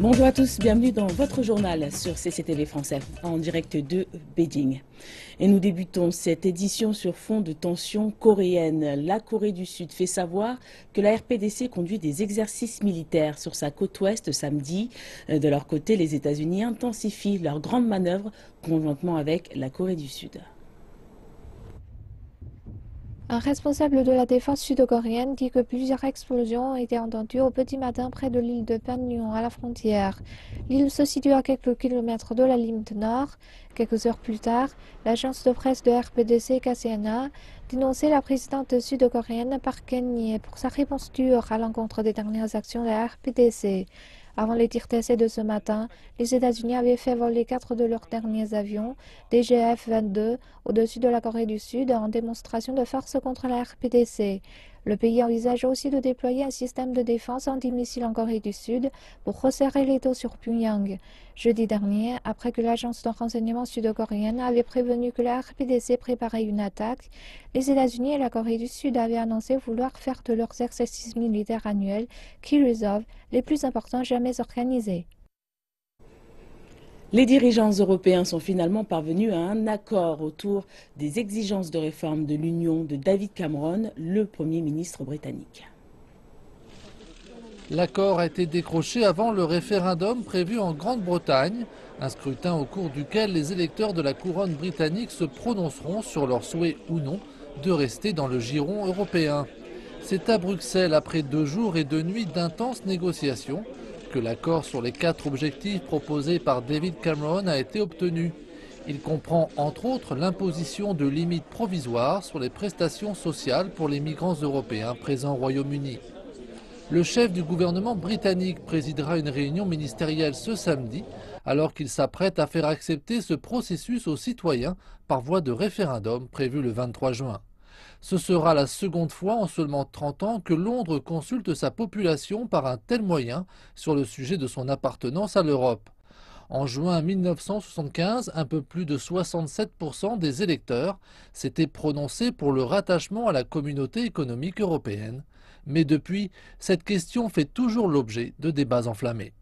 Bonjour à tous, bienvenue dans votre journal sur CCTV Français, en direct de Beijing. Et nous débutons cette édition sur fond de tensions coréennes. La Corée du Sud fait savoir que la RPDC conduit des exercices militaires sur sa côte ouest samedi. De leur côté, les États-Unis intensifient leurs grandes manœuvres conjointement avec la Corée du Sud. Un responsable de la défense sud-coréenne dit que plusieurs explosions ont été entendues au petit matin près de l'île de Panmunjom à la frontière. L'île se situe à quelques kilomètres de la limite nord. Quelques heures plus tard, l'agence de presse de RPDC KCNA dénonçait la présidente sud-coréenne Park Geun-hye pour sa réponse dure à l'encontre des dernières actions de la RPDC. Avant les tirs d'essai de ce matin, les États-Unis avaient fait voler 4 de leurs derniers avions, des GF-22, au-dessus de la Corée du Sud en démonstration de force contre la RPDC. Le pays envisage aussi de déployer un système de défense antimissile en Corée du Sud pour resserrer l'étau sur Pyongyang. Jeudi dernier, après que l'agence de renseignement sud-coréenne avait prévenu que la RPDC préparait une attaque, les États-Unis et la Corée du Sud avaient annoncé vouloir faire de leurs exercices militaires annuels Key Resolve les plus importants jamais organisés. Les dirigeants européens sont finalement parvenus à un accord autour des exigences de réforme de l'Union de David Cameron, le Premier ministre britannique. L'accord a été décroché avant le référendum prévu en Grande-Bretagne, un scrutin au cours duquel les électeurs de la couronne britannique se prononceront sur leur souhait ou non de rester dans le giron européen. C'est à Bruxelles, après 2 jours et 2 nuits d'intenses négociations, que l'accord sur les 4 objectifs proposés par David Cameron a été obtenu. Il comprend entre autres l'imposition de limites provisoires sur les prestations sociales pour les migrants européens présents au Royaume-Uni. Le chef du gouvernement britannique présidera une réunion ministérielle ce samedi, alors qu'il s'apprête à faire accepter ce processus aux citoyens par voie de référendum prévu le 23 juin. Ce sera la seconde fois en seulement 30 ans que Londres consulte sa population par un tel moyen sur le sujet de son appartenance à l'Europe. En juin 1975, un peu plus de 67% des électeurs s'étaient prononcés pour le rattachement à la communauté économique européenne. Mais depuis, cette question fait toujours l'objet de débats enflammés.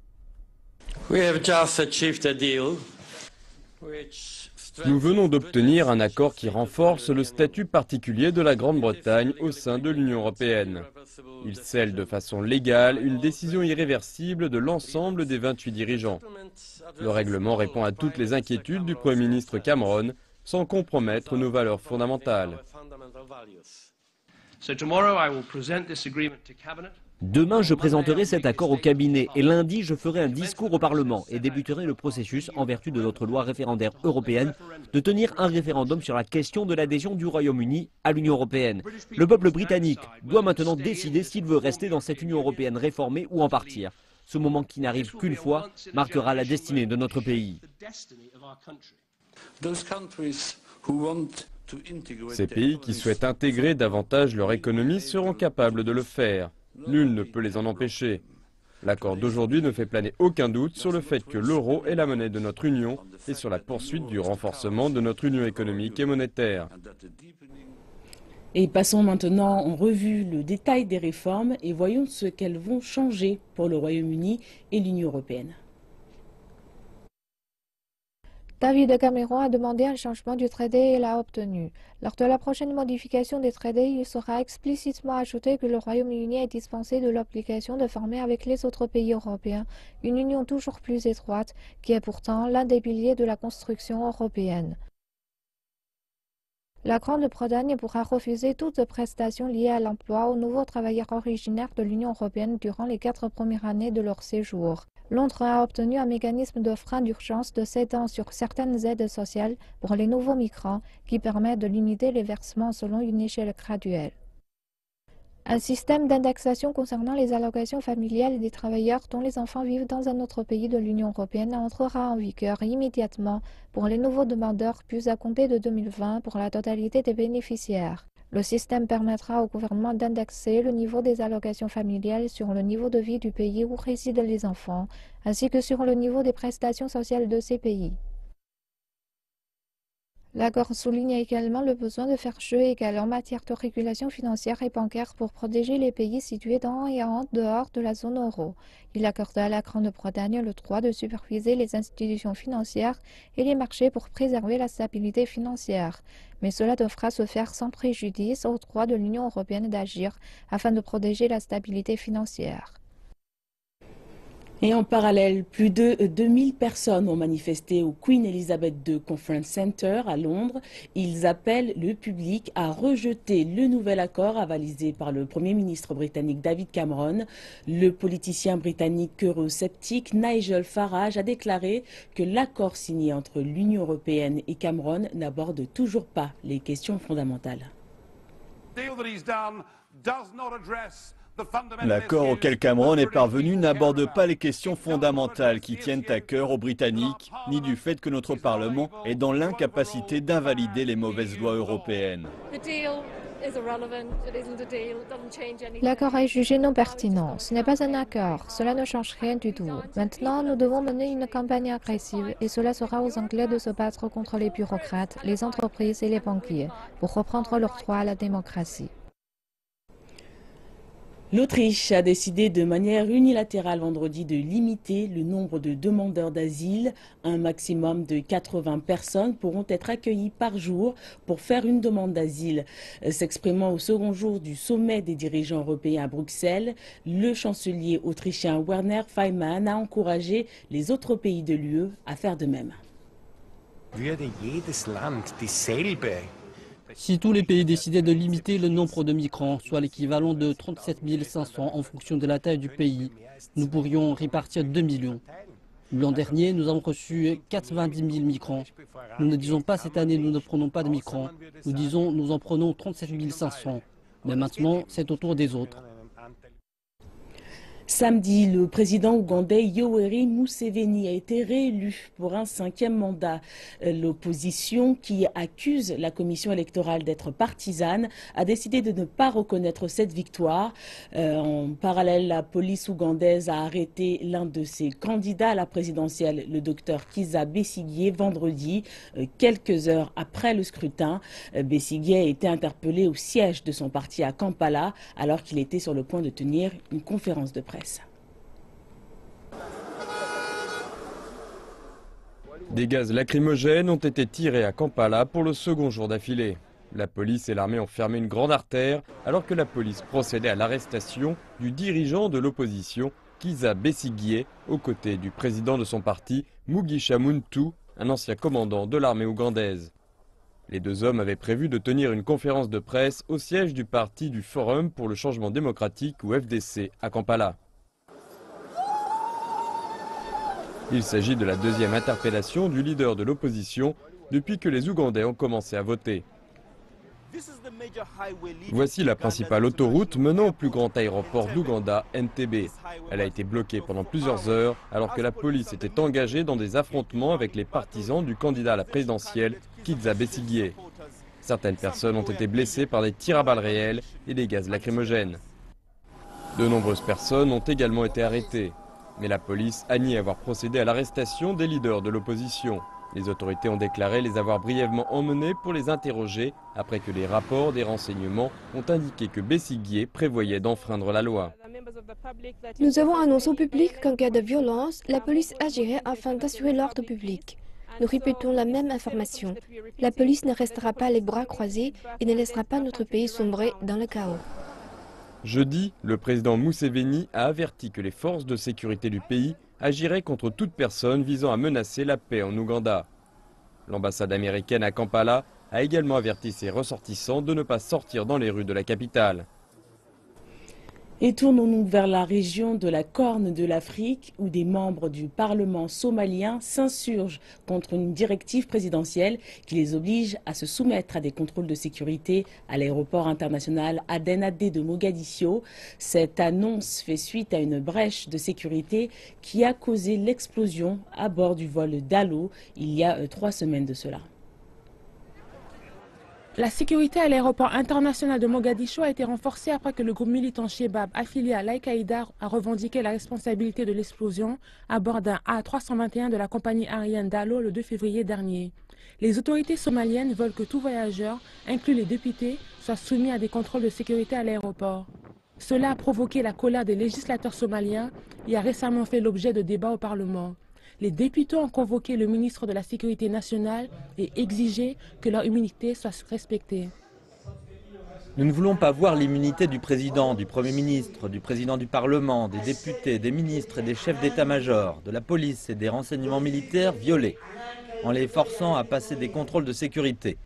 Nous venons d'obtenir un accord qui renforce le statut particulier de la Grande-Bretagne au sein de l'Union européenne. Il scelle de façon légale une décision irréversible de l'ensemble des 28 dirigeants. Le règlement répond à toutes les inquiétudes du Premier ministre Cameron sans compromettre nos valeurs fondamentales. Demain, je présenterai cet accord au cabinet et lundi, je ferai un discours au Parlement et débuterai le processus, en vertu de notre loi référendaire européenne, de tenir un référendum sur la question de l'adhésion du Royaume-Uni à l'Union européenne. Le peuple britannique doit maintenant décider s'il veut rester dans cette Union européenne réformée ou en partir. Ce moment qui n'arrive qu'une fois marquera la destinée de notre pays. Ces pays qui souhaitent intégrer davantage leur économie seront capables de le faire. Nul ne peut les en empêcher. L'accord d'aujourd'hui ne fait planer aucun doute sur le fait que l'euro est la monnaie de notre Union et sur la poursuite du renforcement de notre Union économique et monétaire. Et passons maintenant en revue le détail des réformes et voyons ce qu'elles vont changer pour le Royaume-Uni et l'Union européenne. David Cameron a demandé un changement du traité et l'a obtenu. Lors de la prochaine modification des traités, il sera explicitement ajouté que le Royaume-Uni est dispensé de l'obligation de former avec les autres pays européens une union toujours plus étroite, qui est pourtant l'un des piliers de la construction européenne. La Grande-Bretagne pourra refuser toute prestation liée à l'emploi aux nouveaux travailleurs originaires de l'Union européenne durant les 4 premières années de leur séjour. Londres a obtenu un mécanisme de frein d'urgence de 7 ans sur certaines aides sociales pour les nouveaux migrants qui permet de limiter les versements selon une échelle graduelle. Un système d'indexation concernant les allocations familiales des travailleurs dont les enfants vivent dans un autre pays de l'Union européenne entrera en vigueur immédiatement pour les nouveaux demandeurs puis à compter de 2020 pour la totalité des bénéficiaires. Le système permettra au gouvernement d'indexer le niveau des allocations familiales sur le niveau de vie du pays où résident les enfants, ainsi que sur le niveau des prestations sociales de ces pays. L'accord souligne également le besoin de faire jeu égal en matière de régulation financière et bancaire pour protéger les pays situés dans et en dehors de la zone euro. Il accorde à la Grande-Bretagne le droit de superviser les institutions financières et les marchés pour préserver la stabilité financière. Mais cela devra se faire sans préjudice au droit de l'Union européenne d'agir afin de protéger la stabilité financière. Et en parallèle, plus de 2000 personnes ont manifesté au Queen Elizabeth II Conference Center à Londres. Ils appellent le public à rejeter le nouvel accord avalisé par le Premier ministre britannique David Cameron. Le politicien britannique eurosceptique Nigel Farage a déclaré que l'accord signé entre l'Union européenne et Cameron n'aborde toujours pas les questions fondamentales. L'accord auquel Cameron est parvenu n'aborde pas les questions fondamentales qui tiennent à cœur aux Britanniques, ni du fait que notre Parlement est dans l'incapacité d'invalider les mauvaises lois européennes. L'accord est jugé non pertinent. Ce n'est pas un accord. Cela ne change rien du tout. Maintenant, nous devons mener une campagne agressive et cela sera aux Anglais de se battre contre les bureaucrates, les entreprises et les banquiers pour reprendre leur droit à la démocratie. L'Autriche a décidé de manière unilatérale vendredi de limiter le nombre de demandeurs d'asile. Un maximum de 80 personnes pourront être accueillies par jour pour faire une demande d'asile. S'exprimant au second jour du sommet des dirigeants européens à Bruxelles, le chancelier autrichien Werner Faymann a encouragé les autres pays de l'UE à faire de même. Si tous les pays décidaient de limiter le nombre de migrants, soit l'équivalent de 37 500 en fonction de la taille du pays, nous pourrions répartir 2 millions. L'an dernier, nous avons reçu 90 000 migrants. Nous ne disons pas cette année nous ne prenons pas de migrants. Nous disons nous en prenons 37 500. Mais maintenant, c'est au tour des autres. Samedi, le président ougandais Yoweri Museveni a été réélu pour un 5e mandat. L'opposition, qui accuse la commission électorale d'être partisane, a décidé de ne pas reconnaître cette victoire. En parallèle, la police ougandaise a arrêté l'un de ses candidats à la présidentielle, le docteur Kizza Besigye, vendredi, quelques heures après le scrutin. Besigye a été interpellé au siège de son parti à Kampala alors qu'il était sur le point de tenir une conférence de presse. Des gaz lacrymogènes ont été tirés à Kampala pour le second jour d'affilée. La police et l'armée ont fermé une grande artère alors que la police procédait à l'arrestation du dirigeant de l'opposition, Kizza Besigye, aux côtés du président de son parti, Mugisha Muntu, un ancien commandant de l'armée ougandaise. Les deux hommes avaient prévu de tenir une conférence de presse au siège du parti du Forum pour le changement démocratique ou FDC à Kampala. Il s'agit de la deuxième interpellation du leader de l'opposition depuis que les Ougandais ont commencé à voter. Voici la principale autoroute menant au plus grand aéroport d'Ouganda, Entebbe. Elle a été bloquée pendant plusieurs heures alors que la police était engagée dans des affrontements avec les partisans du candidat à la présidentielle, Kizza Besigye. Certaines personnes ont été blessées par des tirs à balles réelles et des gaz lacrymogènes. De nombreuses personnes ont également été arrêtées. Mais la police a nié avoir procédé à l'arrestation des leaders de l'opposition. Les autorités ont déclaré les avoir brièvement emmenés pour les interroger après que les rapports des renseignements ont indiqué que Besigye prévoyait d'enfreindre la loi. Nous avons annoncé au public qu'en cas de violence, la police agirait afin d'assurer l'ordre public. Nous répétons la même information. La police ne restera pas les bras croisés et ne laissera pas notre pays sombrer dans le chaos. Jeudi, le président Museveni a averti que les forces de sécurité du pays agiraient contre toute personne visant à menacer la paix en Ouganda. L'ambassade américaine à Kampala a également averti ses ressortissants de ne pas sortir dans les rues de la capitale. Et tournons-nous vers la région de la Corne de l'Afrique où des membres du Parlement somalien s'insurgent contre une directive présidentielle qui les oblige à se soumettre à des contrôles de sécurité à l'aéroport international Aden Adé de Mogadiscio. Cette annonce fait suite à une brèche de sécurité qui a causé l'explosion à bord du vol Dalo il y a 3 semaines de cela. La sécurité à l'aéroport international de Mogadiscio a été renforcée après que le groupe militant Shebab, affilié à l'Al-Qaïda, a revendiqué la responsabilité de l'explosion à bord d'un A321 de la compagnie aérienne Dalo le 2 février dernier. Les autorités somaliennes veulent que tout voyageur, inclus les députés, soit soumis à des contrôles de sécurité à l'aéroport. Cela a provoqué la colère des législateurs somaliens et a récemment fait l'objet de débats au Parlement. Les députés ont convoqué le ministre de la Sécurité nationale et exigé que leur immunité soit respectée. Nous ne voulons pas voir l'immunité du président, du Premier ministre, du président du Parlement, des députés, des ministres et des chefs d'état-major, de la police et des renseignements militaires violée, en les forçant à passer des contrôles de sécurité.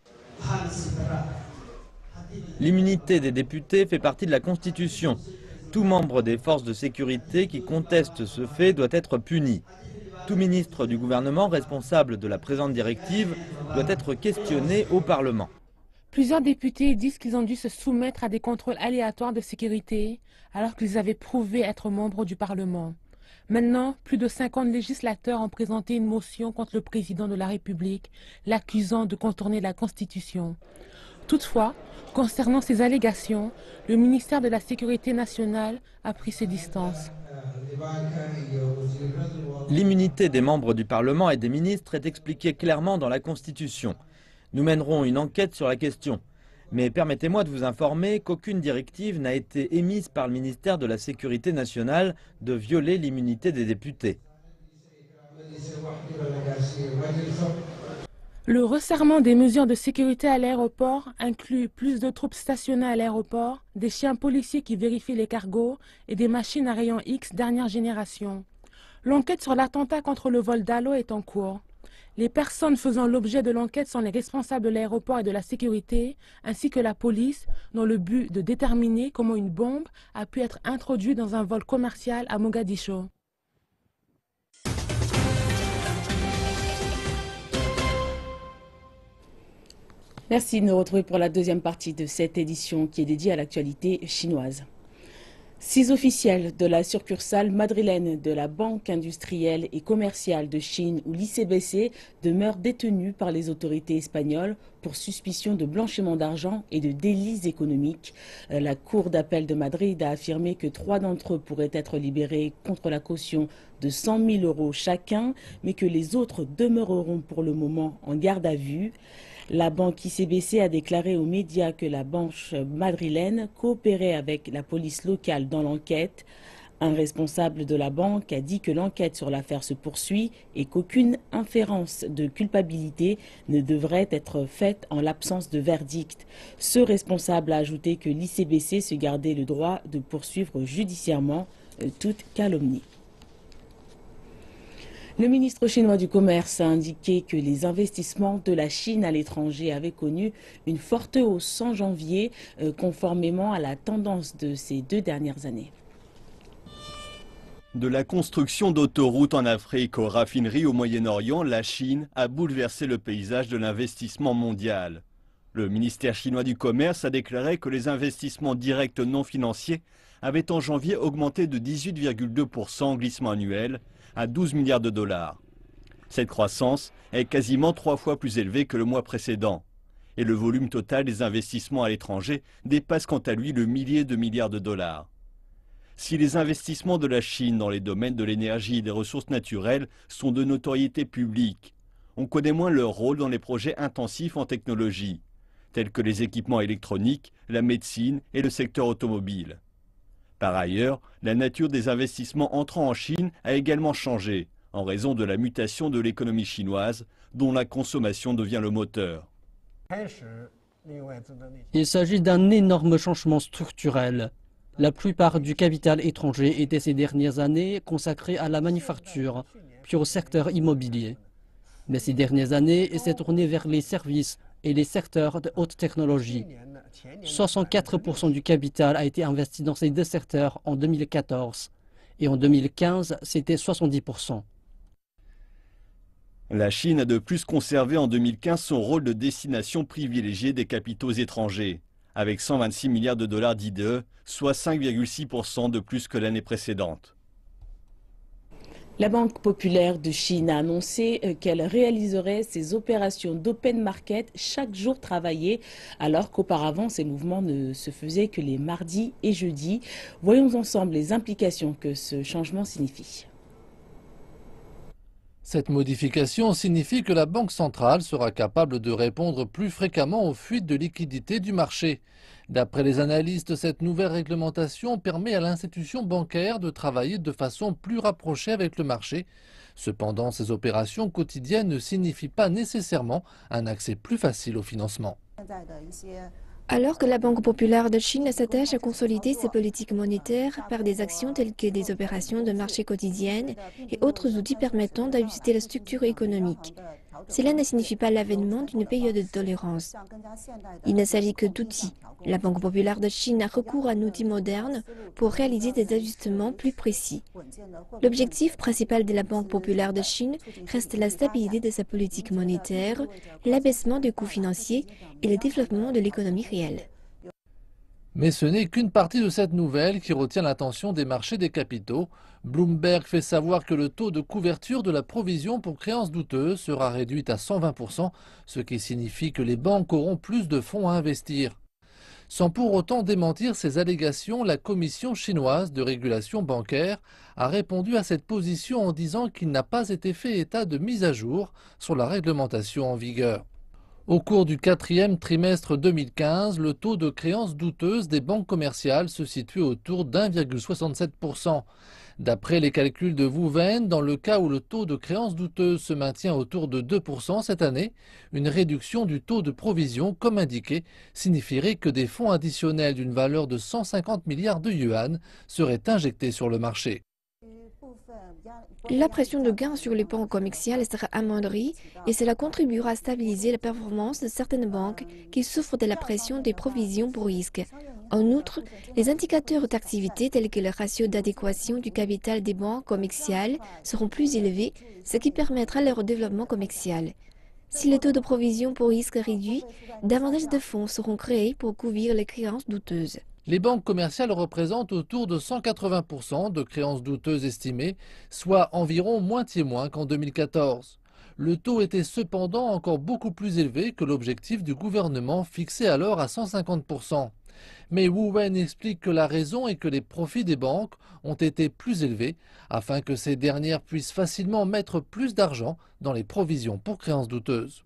L'immunité des députés fait partie de la Constitution. Tout membre des forces de sécurité qui conteste ce fait doit être puni. Tout ministre du gouvernement responsable de la présente directive doit être questionné au Parlement. Plusieurs députés disent qu'ils ont dû se soumettre à des contrôles aléatoires de sécurité alors qu'ils avaient prouvé être membres du Parlement. Maintenant, plus de 50 législateurs ont présenté une motion contre le président de la République, l'accusant de contourner la Constitution. Toutefois, concernant ces allégations, le ministère de la Sécurité nationale a pris ses distances. L'immunité des membres du Parlement et des ministres est expliquée clairement dans la Constitution. Nous mènerons une enquête sur la question. Mais permettez-moi de vous informer qu'aucune directive n'a été émise par le ministère de la Sécurité nationale de violer l'immunité des députés. Le resserrement des mesures de sécurité à l'aéroport inclut plus de troupes stationnées à l'aéroport, des chiens policiers qui vérifient les cargos et des machines à rayons X dernière génération. L'enquête sur l'attentat contre le vol Dalo est en cours. Les personnes faisant l'objet de l'enquête sont les responsables de l'aéroport et de la sécurité, ainsi que la police, dans le but de déterminer comment une bombe a pu être introduite dans un vol commercial à Mogadiscio. Merci de nous retrouver pour la deuxième partie de cette édition qui est dédiée à l'actualité chinoise. 6 officiels de la succursale madrilène de la Banque industrielle et commerciale de Chine ou l'ICBC demeurent détenus par les autorités espagnoles pour suspicion de blanchiment d'argent et de délits économiques. La Cour d'appel de Madrid a affirmé que 3 d'entre eux pourraient être libérés contre la caution de 100 000 € chacun, mais que les autres demeureront pour le moment en garde à vue. La banque ICBC a déclaré aux médias que la banque madrilène coopérait avec la police locale dans l'enquête. Un responsable de la banque a dit que l'enquête sur l'affaire se poursuit et qu'aucune inférence de culpabilité ne devrait être faite en l'absence de verdict. Ce responsable a ajouté que l'ICBC se gardait le droit de poursuivre judiciairement toute calomnie. Le ministre chinois du Commerce a indiqué que les investissements de la Chine à l'étranger avaient connu une forte hausse en janvier, conformément à la tendance de ces 2 dernières années. De la construction d'autoroutes en Afrique aux raffineries au Moyen-Orient, la Chine a bouleversé le paysage de l'investissement mondial. Le ministère chinois du Commerce a déclaré que les investissements directs non financiers avaient en janvier augmenté de 18,2% en glissement annuel, à 12 milliards de dollars. Cette croissance est quasiment 3 fois plus élevée que le mois précédent. Et le volume total des investissements à l'étranger dépasse quant à lui le millier de milliards de dollars. Si les investissements de la Chine dans les domaines de l'énergie et des ressources naturelles sont de notoriété publique, on connaît moins leur rôle dans les projets intensifs en technologie, tels que les équipements électroniques, la médecine et le secteur automobile. Par ailleurs, la nature des investissements entrant en Chine a également changé, en raison de la mutation de l'économie chinoise, dont la consommation devient le moteur. Il s'agit d'un énorme changement structurel. La plupart du capital étranger était ces dernières années consacré à la manufacture, puis au secteur immobilier. Mais ces dernières années, il s'est tourné vers les services et les secteurs de haute technologie. 64% du capital a été investi dans ces 2 secteurs en 2014 et en 2015, c'était 70%. La Chine a de plus conservé en 2015 son rôle de destination privilégiée des capitaux étrangers, avec 126 milliards de dollars d'IDE, soit 5,6% de plus que l'année précédente. La Banque populaire de Chine a annoncé qu'elle réaliserait ses opérations d'open market chaque jour travaillé, alors qu'auparavant ces mouvements ne se faisaient que les mardis et jeudis. Voyons ensemble les implications que ce changement signifie. Cette modification signifie que la Banque centrale sera capable de répondre plus fréquemment aux fuites de liquidités du marché. D'après les analystes, cette nouvelle réglementation permet à l'institution bancaire de travailler de façon plus rapprochée avec le marché. Cependant, ces opérations quotidiennes ne signifient pas nécessairement un accès plus facile au financement. Alors que la Banque populaire de Chine s'attache à consolider ses politiques monétaires par des actions telles que des opérations de marché quotidiennes et autres outils permettant d'ajuster la structure économique, cela ne signifie pas l'avènement d'une période de tolérance. Il ne s'agit que d'outils. La Banque populaire de Chine a recours à un outil moderne pour réaliser des ajustements plus précis. L'objectif principal de la Banque populaire de Chine reste la stabilité de sa politique monétaire, l'abaissement des coûts financiers et le développement de l'économie réelle. Mais ce n'est qu'une partie de cette nouvelle qui retient l'attention des marchés des capitaux. Bloomberg fait savoir que le taux de couverture de la provision pour créances douteuses sera réduit à 120%, ce qui signifie que les banques auront plus de fonds à investir. Sans pour autant démentir ces allégations, la Commission chinoise de régulation bancaire a répondu à cette position en disant qu'il n'a pas été fait état de mise à jour sur la réglementation en vigueur. Au cours du 4e trimestre 2015, le taux de créances douteuses des banques commerciales se situe autour d'1,67%. D'après les calculs de Wouwen, dans le cas où le taux de créances douteuses se maintient autour de 2% cette année, une réduction du taux de provision, comme indiqué, signifierait que des fonds additionnels d'une valeur de 150 milliards de yuan seraient injectés sur le marché. La pression de gain sur les banques commerciales sera amoindrie et cela contribuera à stabiliser la performance de certaines banques qui souffrent de la pression des provisions pour risque. En outre, les indicateurs d'activité tels que le ratio d'adéquation du capital des banques commerciales seront plus élevés, ce qui permettra leur développement commercial. Si le taux de provision pour risque réduit, davantage de fonds seront créés pour couvrir les créances douteuses. Les banques commerciales représentent autour de 180% de créances douteuses estimées, soit environ moitié moins qu'en 2014. Le taux était cependant encore beaucoup plus élevé que l'objectif du gouvernement fixé alors à 150%. Mais Wouwen explique que la raison est que les profits des banques ont été plus élevés afin que ces dernières puissent facilement mettre plus d'argent dans les provisions pour créances douteuses.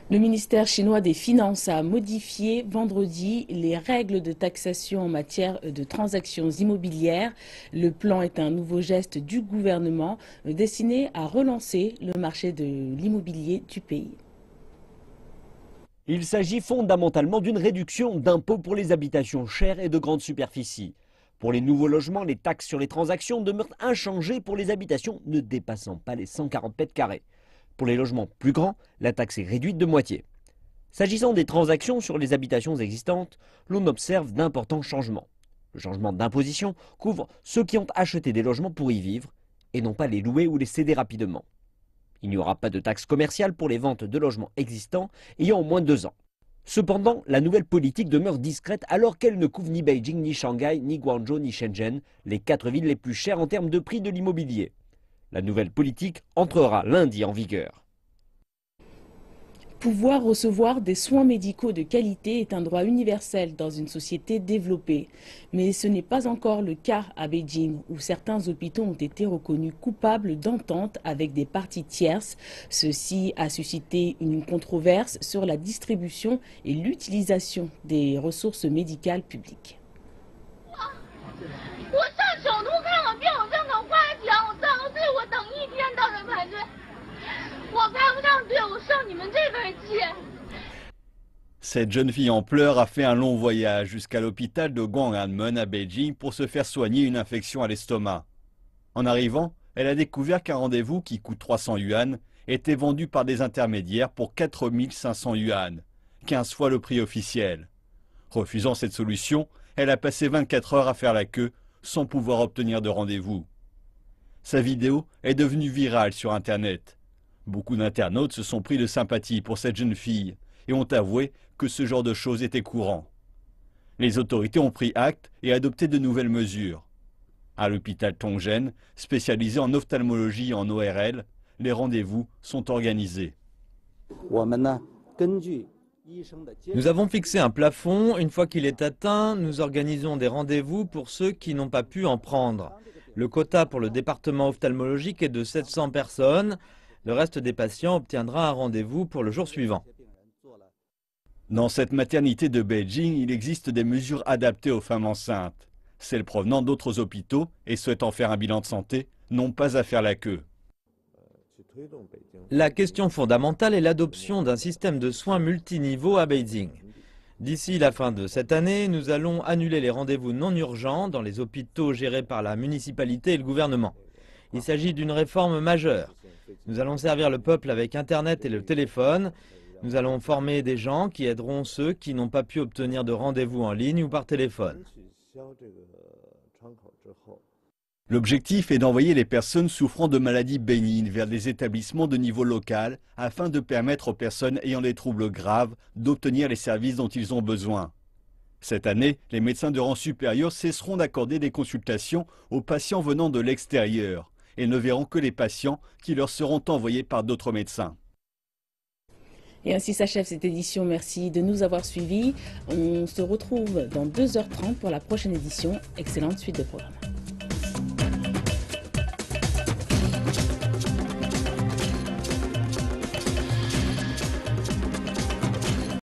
Le ministère chinois des Finances a modifié vendredi les règles de taxation en matière de transactions immobilières. Le plan est un nouveau geste du gouvernement destiné à relancer le marché de l'immobilier du pays. Il s'agit fondamentalement d'une réduction d'impôts pour les habitations chères et de grande superficie. Pour les nouveaux logements, les taxes sur les transactions demeurent inchangées pour les habitations ne dépassant pas les 140 mètres carrés. Pour les logements plus grands, la taxe est réduite de moitié. S'agissant des transactions sur les habitations existantes, l'on observe d'importants changements. Le changement d'imposition couvre ceux qui ont acheté des logements pour y vivre et non pas les louer ou les céder rapidement. Il n'y aura pas de taxe commerciale pour les ventes de logements existants ayant au moins 2 ans. Cependant, la nouvelle politique demeure discrète alors qu'elle ne couvre ni Beijing, ni Shanghai, ni Guangzhou, ni Shenzhen, les 4 villes les plus chères en termes de prix de l'immobilier. La nouvelle politique entrera lundi en vigueur. Pouvoir recevoir des soins médicaux de qualité est un droit universel dans une société développée. Mais ce n'est pas encore le cas à Beijing, où certains hôpitaux ont été reconnus coupables d'entente avec des parties tierces. Ceci a suscité une controverse sur la distribution et l'utilisation des ressources médicales publiques. Cette jeune fille en pleurs a fait un long voyage jusqu'à l'hôpital de Gwanghwamun à Beijing pour se faire soigner une infection à l'estomac. En arrivant, elle a découvert qu'un rendez-vous qui coûte 300 yuan était vendu par des intermédiaires pour 4500 yuan, 15 fois le prix officiel. Refusant cette solution, elle a passé 24 heures à faire la queue sans pouvoir obtenir de rendez-vous. Sa vidéo est devenue virale sur Internet. Beaucoup d'internautes se sont pris de sympathie pour cette jeune fille et ont avoué que ce genre de choses était courant. Les autorités ont pris acte et adopté de nouvelles mesures. À l'hôpital Tongjen, spécialisé en ophtalmologie et en ORL, les rendez-vous sont organisés. Nous avons fixé un plafond. Une fois qu'il est atteint, nous organisons des rendez-vous pour ceux qui n'ont pas pu en prendre. Le quota pour le département ophtalmologique est de 700 personnes. Le reste des patients obtiendra un rendez-vous pour le jour suivant. Dans cette maternité de Beijing, il existe des mesures adaptées aux femmes enceintes. Celles provenant d'autres hôpitaux et souhaitant faire un bilan de santé n'ont pas à faire la queue. La question fondamentale est l'adoption d'un système de soins multiniveaux à Beijing. D'ici la fin de cette année, nous allons annuler les rendez-vous non urgents dans les hôpitaux gérés par la municipalité et le gouvernement. Il s'agit d'une réforme majeure. Nous allons servir le peuple avec Internet et le téléphone. Nous allons former des gens qui aideront ceux qui n'ont pas pu obtenir de rendez-vous en ligne ou par téléphone. L'objectif est d'envoyer les personnes souffrant de maladies bénignes vers des établissements de niveau local afin de permettre aux personnes ayant des troubles graves d'obtenir les services dont ils ont besoin. Cette année, les médecins de rang supérieur cesseront d'accorder des consultations aux patients venant de l'extérieur et ne verront que les patients qui leur seront envoyés par d'autres médecins. Et ainsi s'achève cette édition. Merci de nous avoir suivis. On se retrouve dans 2h30 pour la prochaine édition. Excellente suite de programme.